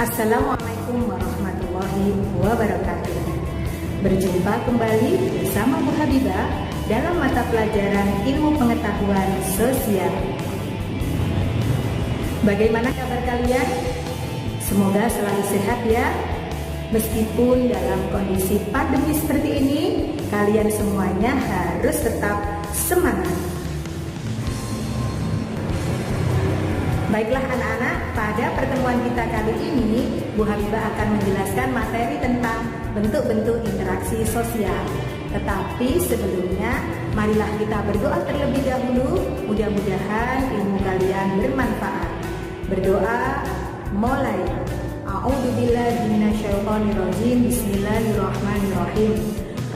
Assalamualaikum warahmatullahi wabarakatuh. Berjumpa kembali bersama Bu Habibah dalam mata pelajaran Ilmu Pengetahuan Sosial. Bagaimana kabar kalian? Semoga selalu sehat ya. Meskipun dalam kondisi pandemi seperti ini, kalian semuanya harus tetap semangat. Baiklah anak-anak, pada pertemuan kita kali ini, Bu Habibah akan menjelaskan materi tentang bentuk-bentuk interaksi sosial. Tetapi sebelumnya, marilah kita berdoa terlebih dahulu, mudah-mudahan ilmu kalian bermanfaat. Berdoa, mulai. A'udzubillahi minasyaitonirrajim. Bismillahirrahmanirrahim.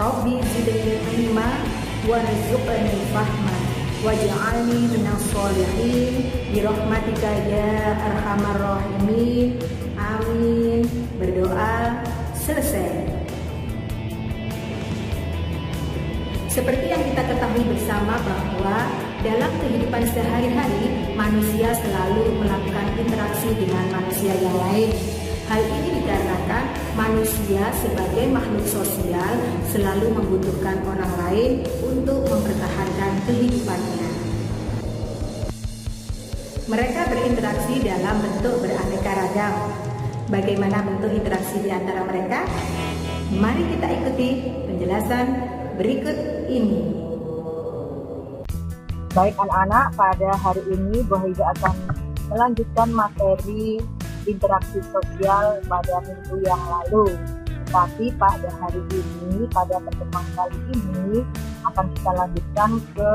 Rabbi zidni ilma warzuqni fahma waj'alni minas sholihin birahmatika ya arhamar rahimin. Amin. Berdoa selesai. Seperti yang kita ketahui bersama bahwa dalam kehidupan sehari-hari manusia selalu melakukan interaksi dengan manusia yang lain. Hal ini dikarenakan manusia sebagai makhluk sosial selalu membutuhkan orang lain untuk mempertahankan kehidupannya. Mereka berinteraksi dalam bentuk beraneka ragam. Bagaimana bentuk interaksi di antara mereka? Mari kita ikuti penjelasan berikut ini. Baik anak-anak, pada hari ini Bu Habibah akan melanjutkan materi interaksi sosial pada minggu yang lalu. Tapi pada hari ini, pada pertemuan kali ini akan kita lanjutkan ke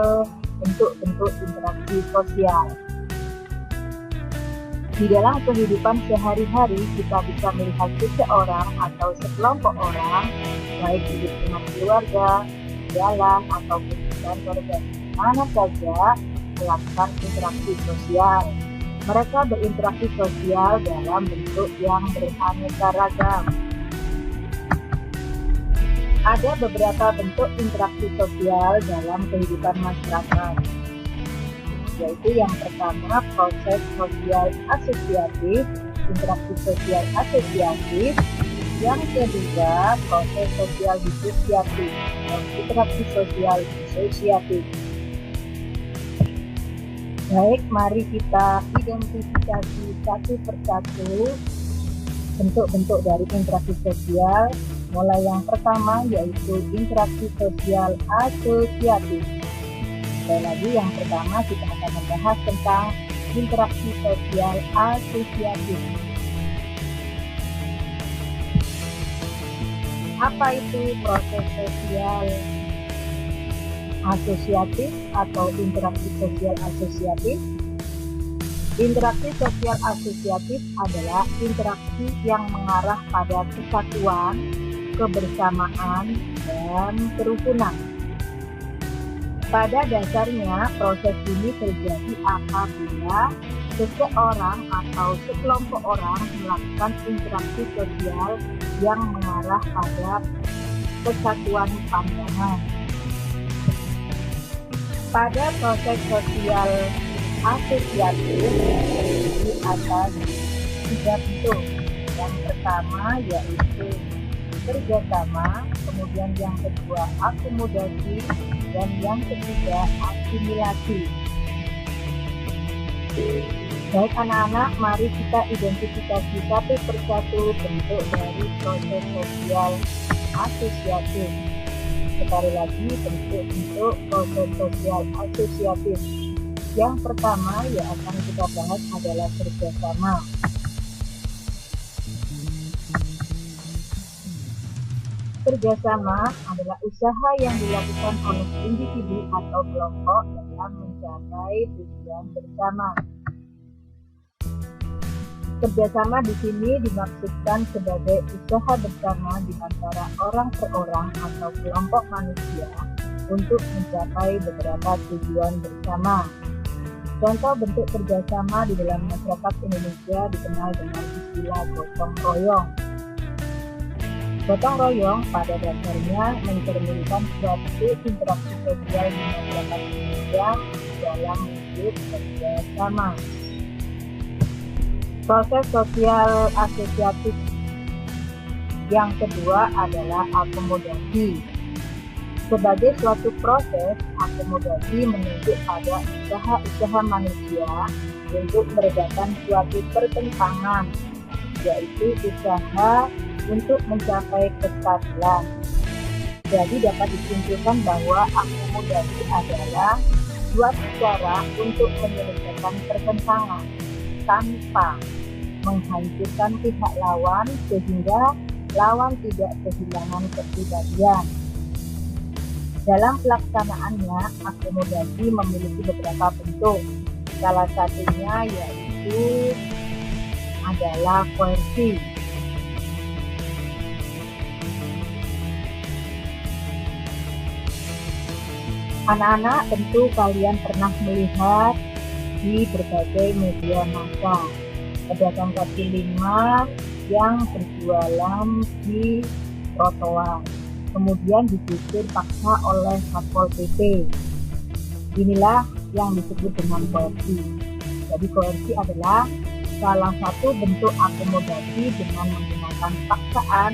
bentuk-bentuk interaksi sosial. Di dalam kehidupan sehari-hari kita bisa melihat seseorang atau sekelompok orang, baik hidup dengan keluarga, jalan ataupun di kantor dan mana saja melakukan interaksi sosial. Mereka berinteraksi sosial dalam bentuk yang beraneka ragam. Ada beberapa bentuk interaksi sosial dalam kehidupan masyarakat, yaitu yang pertama proses sosial asosiatif, interaksi sosial asosiatif. Yang kedua proses sosial disosiatif, interaksi sosial disosiatif. Baik, mari kita identifikasi satu persatu bentuk-bentuk dari interaksi sosial. Mulai yang pertama yaitu interaksi sosial asosiatif. Sekali lagi, yang pertama kita akan membahas tentang interaksi sosial asosiatif. Apa itu proses sosial asosiatif atau interaksi sosial asosiatif? Interaksi sosial asosiatif adalah interaksi yang mengarah pada kesatuan, kebersamaan, dan kerukunan. Pada dasarnya, proses ini terjadi apabila seseorang atau sekelompok orang melakukan interaksi sosial yang mengarah pada kesatuan pandangan. Pada proses sosial asosiatif terdiri atas 3 bentuk. Yang pertama yaitu kerjasama, kemudian yang kedua akomodasi, dan yang ketiga asimilasi. Baik anak-anak, mari kita identifikasi satu persatu bentuk dari proses sosial asosiatif. Sekali lagi, bentuk-bentuk proses sosial asosiatif. Yang pertama yang akan kita bahas adalah kerjasama. Kerjasama adalah usaha yang dilakukan oleh individu atau kelompok dalam mencapai tujuan bersama. Kerjasama di sini dimaksudkan sebagai usaha bersama di antara orang per orang atau kelompok manusia untuk mencapai beberapa tujuan bersama. Contoh bentuk kerjasama di dalam masyarakat Indonesia dikenal dengan istilah gotong royong. Gotong royong pada dasarnya mencerminkan suatu interaksi sosial di masyarakat Indonesia dalam hidup kerjasama. Proses sosial asosiatif yang kedua adalah akomodasi. Sebagai suatu proses, akomodasi menunjuk pada usaha-usaha manusia untuk meredakan suatu pertentangan, yaitu usaha untuk mencapai keadilan. Jadi dapat disimpulkan bahwa akomodasi adalah suatu cara untuk menyelesaikan pertentangan tanpa menghancurkan pihak lawan sehingga lawan tidak kehilangan kepribadian. Dalam pelaksanaannya, akomodasi memiliki beberapa bentuk. Salah satunya yaitu adalah koersi. Anak-anak, tentu kalian pernah melihat di berbagai media massa pedagang kaki lima yang berjualan di trotoar, kemudian digusur paksa oleh Satpol PP. Inilah yang disebut dengan koersi. Jadi koersi adalah salah satu bentuk akomodasi dengan menggunakan paksaan,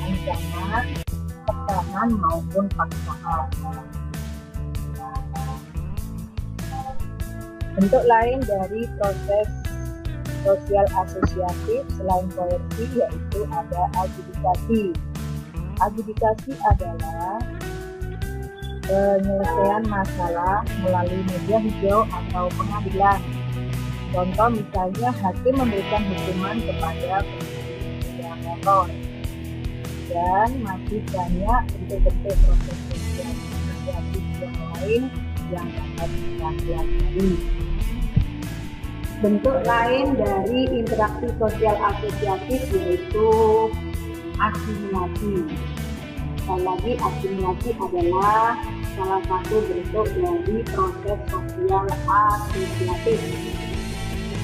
ancaman, tekanan maupun paksaan. Bentuk lain dari proses sosial asosiatif selain koersi yaitu ada adjudikasi. Adjudikasi adalah penyelesaian masalah melalui media hijau atau pengadilan. Contoh misalnya hakim memberikan hukuman kepada pengemudi motor. Dan masih banyak bentuk-bentuk proses sosial asosiatif yang lain yang dapat kita pelajari. Bentuk lain dari interaksi sosial asosiatif yaitu asimilasi. Sekali lagi, asimilasi adalah salah satu bentuk dari proses sosial asosiatif.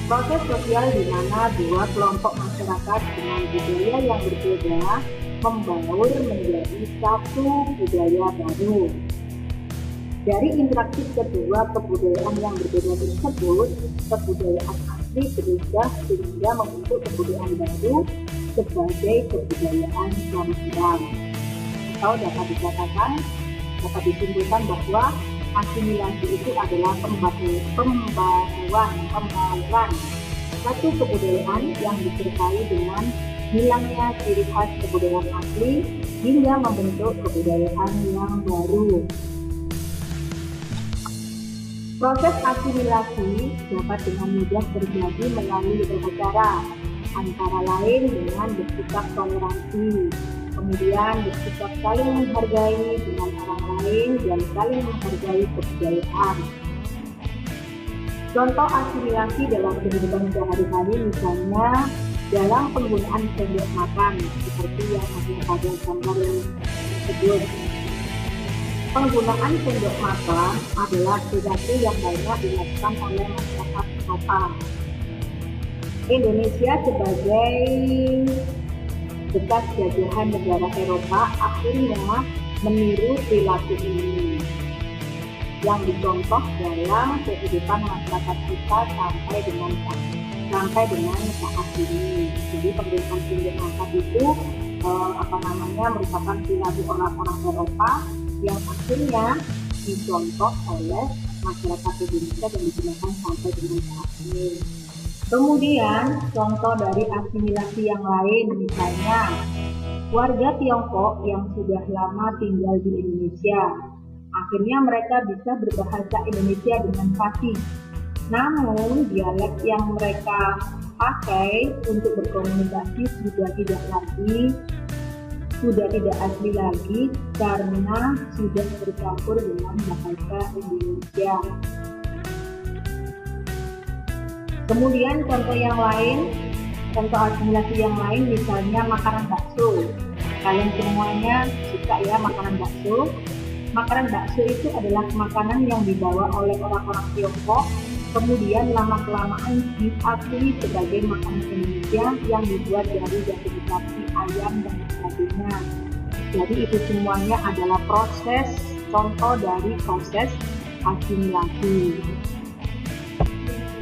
Proses sosial di mana dua kelompok masyarakat dengan budaya yang berbeda membaur menjadi satu budaya baru. Dari interaksi kedua kebudayaan yang berbeda tersebut, kebudayaan asli berubah sehingga membentuk kebudayaan baru sebagai kebudayaan kelahiran. Atau dapat dikatakan, dapat disimpulkan bahwa asimilasi itu adalah pembauran satu kebudayaan yang disertai dengan hilangnya ciri khas kebudayaan asli hingga membentuk kebudayaan yang baru. Proses asimilasi dapat dengan mudah terjadi melalui beberapa cara, antara lain dengan bersikap toleransi, kemudian bersikap saling menghargai dengan orang lain dan saling menghargai kebudayaan. Contoh asimilasi dalam kehidupan sehari-hari misalnya dalam penggunaan sendok makan seperti yang ada pada gambar yang tersebut. Penggunaan sendok makan adalah sesuatu yang banyak dilakukan oleh masyarakat Eropa. Indonesia sebagai bekas jajahan negara Eropa akhirnya meniru perilaku ini yang dicontoh dalam kehidupan masyarakat kita sampai dengan saat ini. Jadi penggunaan sendok makan itu merupakan perilaku orang-orang Eropa yang akhirnya dicontoh oleh masyarakat Indonesia dan digunakan sampai dengan saat ini. Kemudian contoh dari asimilasi yang lain misalnya warga Tiongkok yang sudah lama tinggal di Indonesia. Akhirnya mereka bisa berbahasa Indonesia dengan fasih. Namun dialek yang mereka pakai untuk berkomunikasi sudah tidak asli lagi karena sudah bercampur dengan bahasa Indonesia. Kemudian contoh asimilasi yang lain misalnya makanan bakso. Kalian semuanya suka ya makanan bakso. Makanan bakso itu adalah makanan yang dibawa oleh orang-orang Tiongkok, kemudian lama-kelamaan diakui sebagai makanan Indonesia yang dibuat dari daging sapi, ayam, dan sebagainya. Jadi itu semuanya adalah contoh dari proses asimilasi.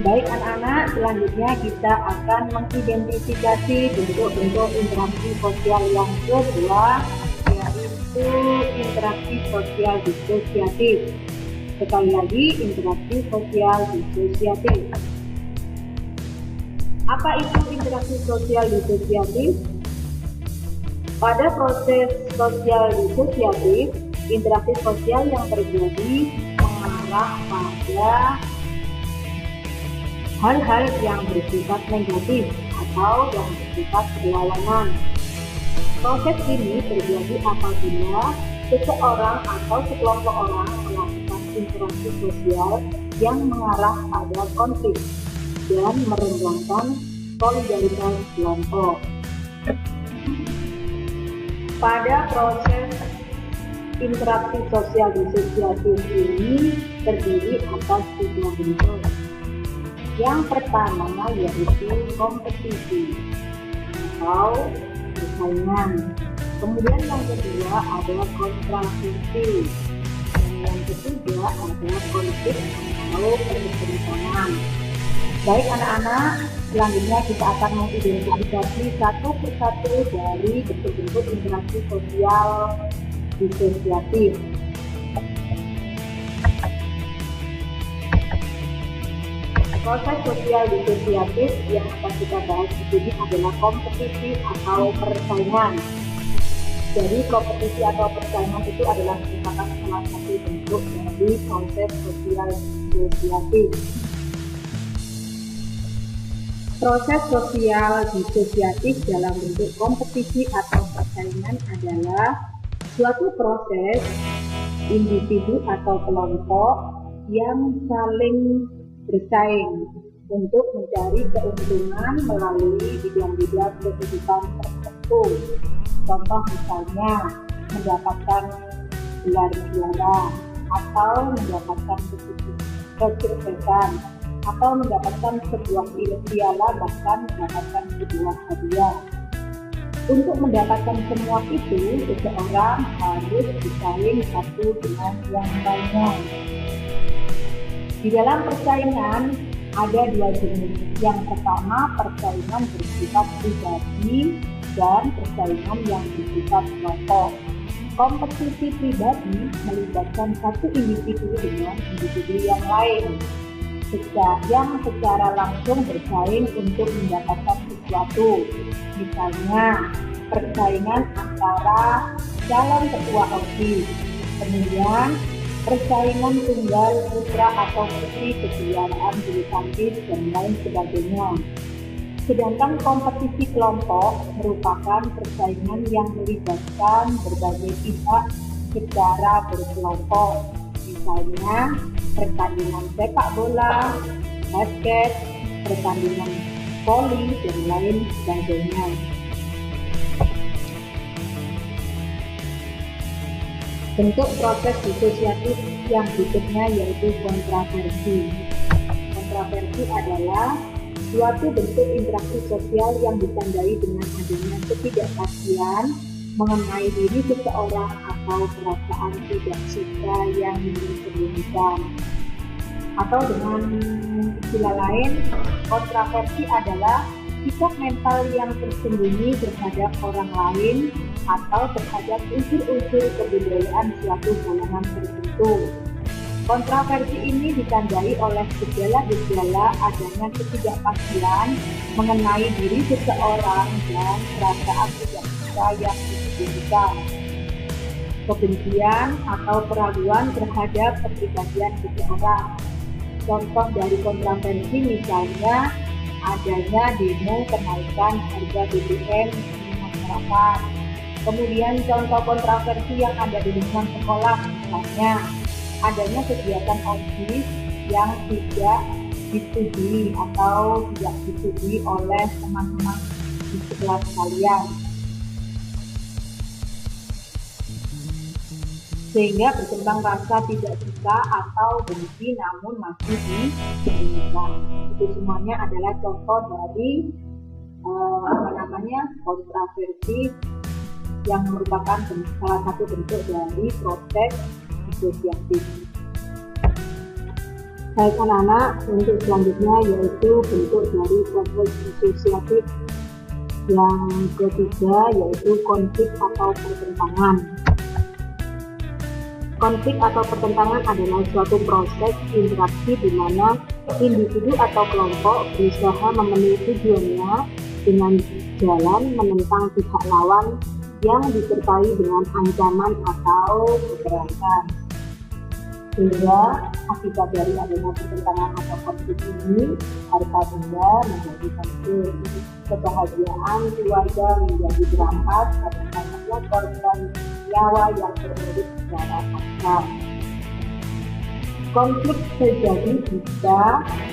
Baik anak-anak, selanjutnya kita akan mengidentifikasi bentuk-bentuk interaksi sosial yang kedua, yaitu interaksi sosial disosiatif. Sekali lagi, interaksi sosial disosiatif. Apa itu interaksi sosial disosiatif? Pada proses sosial disosiatif, interaksi sosial yang terjadi mengarah pada hal-hal yang bersifat negatif atau yang bersifat berlawanan. Proses ini terjadi apabila seseorang atau sekelompok orang melakukan interaksi sosial yang mengarah pada konflik dan merenggangkan solidaritas kelompok. Pada proses interaksi sosial disosiatif ini terdiri atas 3 bentuk. Yang pertama yaitu kompetisi atau persaingan. Kemudian yang kedua adalah kontrasisi. Dan yang ketiga adalah konflik atau pertentangan. Baik anak-anak, selanjutnya kita akan mengidentifikasi satu persatu dari bentuk-bentuk interaksi sosial disosiatif. Proses sosial disosiatif yang akan kita bahas di sini adalah kompetisi atau persaingan. Jadi kompetisi atau persaingan itu adalah merupakan salah satu bentuk dari proses sosial disosiatif. Proses sosial disosiatif dalam bentuk kompetisi atau persaingan adalah suatu proses individu atau kelompok yang saling bersaing untuk mencari keuntungan melalui bidang-bidang kehidupan tertentu. Contoh misalnya mendapatkan gelar juara atau mendapatkan kesuksesan atau mendapatkan sebuah piala bahkan mendapatkan sebuah hadiah. Untuk mendapatkan semua itu, seseorang harus bersaing satu dengan yang lainnya. Di dalam persaingan ada dua jenis. Yang pertama, persaingan bersifat pribadi dan persaingan yang bersifat kelompok. Kompetisi pribadi melibatkan satu individu dengan individu yang lain, yang secara langsung bersaing untuk mendapatkan sesuatu. Misalnya, persaingan antara calon ketua OSIS, kemudian persaingan tunggal putra atau putri kejuaraan bulu tangkis dan lain sebagainya. Sedangkan kompetisi kelompok merupakan persaingan yang melibatkan berbagai pihak secara berkelompok. Misalnya, pertandingan sepak bola, basket, pertandingan voli, dan lain sebagainya. Bentuk proses disosiatif yang berikutnya yaitu kontraversi. Kontraversi adalah suatu bentuk interaksi sosial yang ditandai dengan adanya ketidakpastian mengenai diri seseorang atau perasaan tidak suka yang diperlukan. Atau dengan istilah lain, kontraversi adalah sikap mental yang tersembunyi terhadap orang lain atau terhadap unsur-unsur kebudayaan suatu golongan tertentu. Kontraversi ini ditandai oleh gejala-gejala adanya ketidakpastian mengenai diri seseorang dan perasaan tidak suka yang disembunyikan, kebencian atau keraguan terhadap kepribadian seseorang. Contoh dari kontraversi misalnya adanya demo kenaikan harga BBM di masyarakat. Kemudian contoh kontraversi yang ada di lingkungan sekolah misalnya adanya kegiatan OSIS yang tidak disetujui atau tidak disetujui oleh teman-teman di kelas kalian, sehingga berkembang rasa tidak suka atau benci namun masih diberikan. Itu semuanya adalah contoh dari kontraversi yang merupakan salah satu bentuk dari proses disosiatif. Baik anak-anak, untuk selanjutnya yaitu bentuk dari proses disosiatif yang ketiga yaitu konflik atau pertentangan. Konflik atau pertentangan adalah suatu proses interaksi di mana individu atau kelompok berusaha memenuhi tujuannya dengan jalan menentang pihak lawan yang disertai dengan ancaman atau kekerasan. Sehingga akibat dari adanya pertentangan atau konflik ini, harta benda menjadi hancur, kebahagiaan keluarga menjadi berampas karena banyaknya korban nyawa yang terlilit secara paksa. Konflik terjadi jika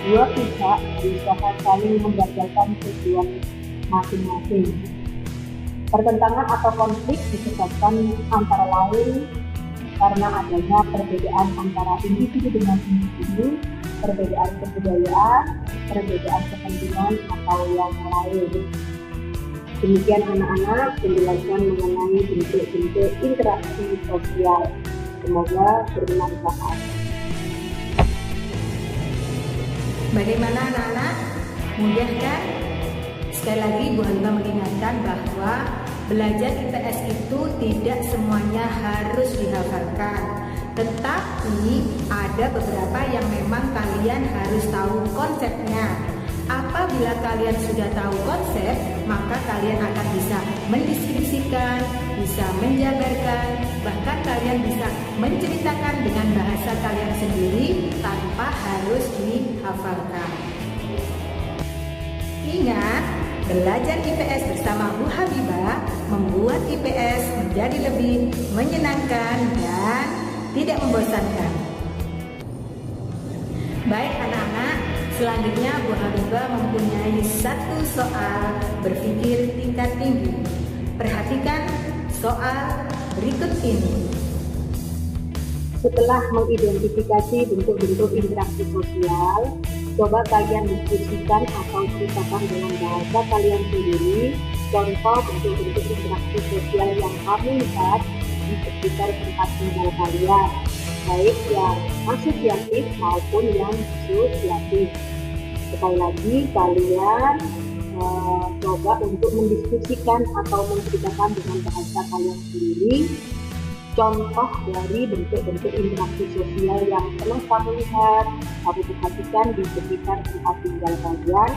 dua pihak berusaha saling menggagalkan tujuan masing-masing. Pertentangan atau konflik disebabkan antara lain karena adanya perbedaan antara individu dengan individu, perbedaan kebudayaan, perbedaan kepentingan atau yang lain. Demikian anak-anak penjelasan mengenai bentuk-bentuk interaksi sosial. Semoga bermanfaat. Bagaimana anak-anak? Mudah kan? Sekali lagi Bu Halimah mengingatkan bahwa belajar IPS itu tidak semuanya harus dihafalkan, tetapi ada beberapa yang memang kalian harus tahu konsepnya. Apabila kalian sudah tahu konsep, maka kalian akan bisa mendeskripsikan, bisa menjabarkan, bahkan kalian bisa menceritakan dengan bahasa kalian sendiri tanpa harus dihafalkan. Ingat, belajar IPS bersama Bu Habibah membuat IPS menjadi lebih menyenangkan dan tidak membosankan. Baik anak-anak, selanjutnya Bu Habibah mempunyai satu soal berpikir tingkat tinggi. Perhatikan soal berikut ini. Setelah mengidentifikasi bentuk-bentuk interaksi sosial, coba kalian diskusikan atau ceritakan dengan bahasa kalian sendiri contoh bentuk-bentuk interaksi sosial yang kamu lihat di sekitar tempat tinggal kalian, baik yang asosiatif maupun yang disosiatif. Sekali lagi, kalian coba untuk mendiskusikan atau menceritakan dengan bahasa kalian sendiri contoh dari bentuk-bentuk interaksi sosial yang pernah kamu lihat, kamu perhatikan di sekitar tempat tinggal kalian,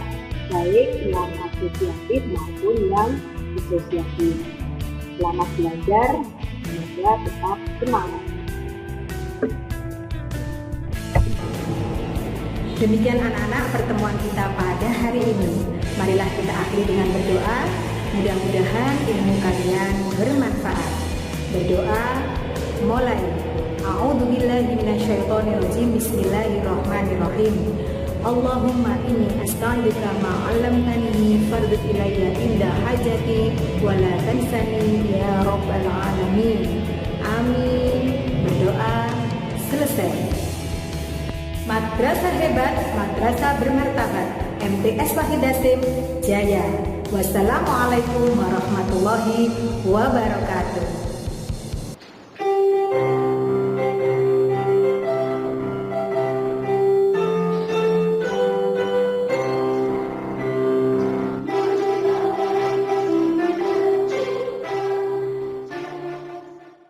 baik yang asosiatif maupun yang disosiatif. Selamat belajar, semoga tetap semangat. Demikian anak-anak pertemuan kita pada hari ini. Marilah kita akhiri dengan berdoa. Mudah-mudahan ilmu kalian bermanfaat. Berdoa mulai. A'udzubillahi minasyaitonirrajim. Bismillahirrahmanirrahim. Allahumma inni as'aluka ma 'allamtani fardhu ilayya inda hajati wa la tansani ya rabbal alamin. Amin. Berdoa selesai. Madrasah hebat, madrasah bermartabat. MTS Wahid Hasyim Jaya. Wassalamualaikum warahmatullahi wabarakatuh.